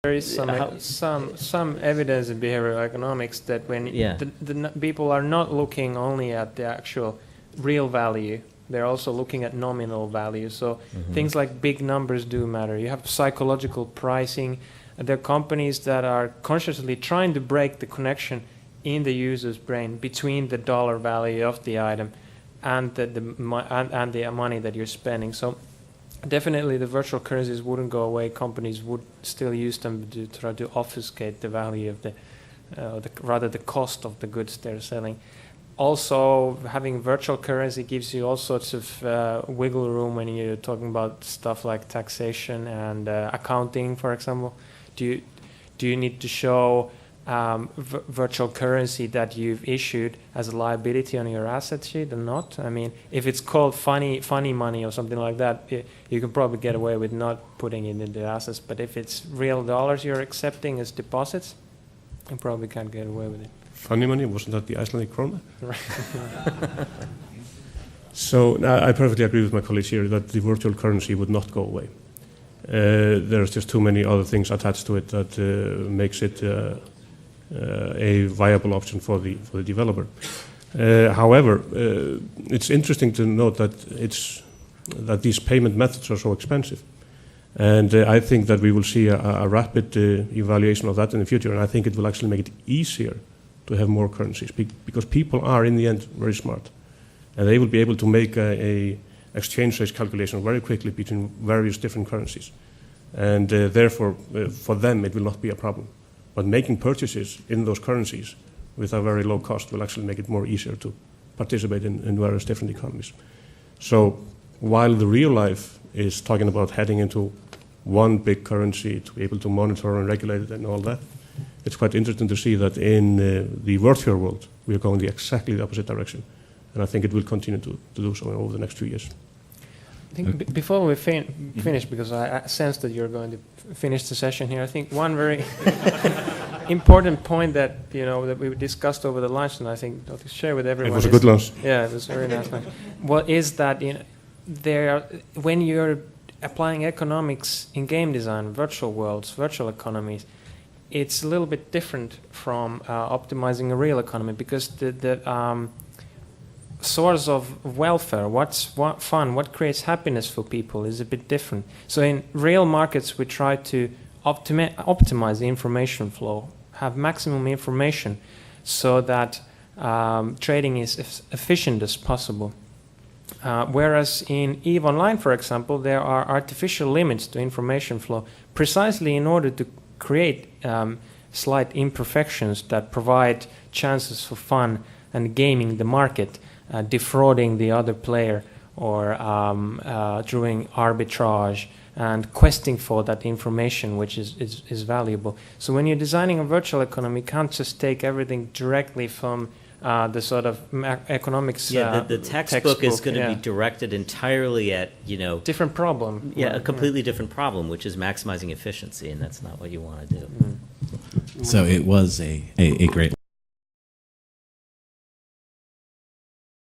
There is some evidence in behavioral economics that when the people are not looking only at the actual real value, they're also looking at nominal value. So things like big numbers do matter. You have psychological pricing. There are companies that are consciously trying to break the connection in the user's brain between the dollar value of the item and the money that you're spending. So definitely the virtual currencies wouldn't go away. Companies would still use them to try to obfuscate the value of the cost of the goods they're selling. Also, having virtual currency gives you all sorts of wiggle room when you're talking about stuff like taxation and accounting, for example. Do you need to show virtual currency that you've issued as a liability on your asset sheet or not? I mean, if it's called funny money or something like that, you can probably get away with not putting it in the assets. But if it's real dollars you're accepting as deposits, you probably can't get away with it. Funny money, wasn't that the Icelandic krona? Right. So I perfectly agree with my colleagues here that the virtual currency would not go away. There's just too many other things attached to it that makes it a viable option for the developer. However, it's interesting to note that these payment methods are so expensive. And I think that we will see a rapid evaluation of that in the future, and I think it will actually make it easier to have more currencies, because people are in the end very smart, and they will be able to make a exchange rate calculation very quickly between various different currencies, and therefore for them it will not be a problem. But making purchases in those currencies with a very low cost will actually make it more easier to participate in various different economies. So while the real life is talking about heading into one big currency to be able to monitor and regulate it and all that, it's quite interesting to see that in the virtual world we are going exactly the opposite direction, and I think it will continue to do so over the next 2 years. I think before we finish, because I sense that you're going to finish the session here, I think one very important point that that we discussed over the lunch, and I think I'll share with everyone. It was a good lunch. Yeah, it was a very nice lunch. Well, is that when you're applying economics in game design, virtual worlds, virtual economies, it's a little bit different from optimizing a real economy, because the source of welfare, what's fun, what creates happiness for people is a bit different. So in real markets, we try to optimize the information flow, have maximum information so that trading is as efficient as possible. Whereas in EVE Online, for example, there are artificial limits to information flow precisely in order to create slight imperfections that provide chances for fun and gaming the market, defrauding the other player, or doing arbitrage and questing for that information which is valuable. So when you're designing a virtual economy, you can't just take everything directly from the sort of economics the textbook is going to be directed entirely at, different problem. Yeah, a completely different problem, which is maximizing efficiency, and that's not what you want to do. So it was a great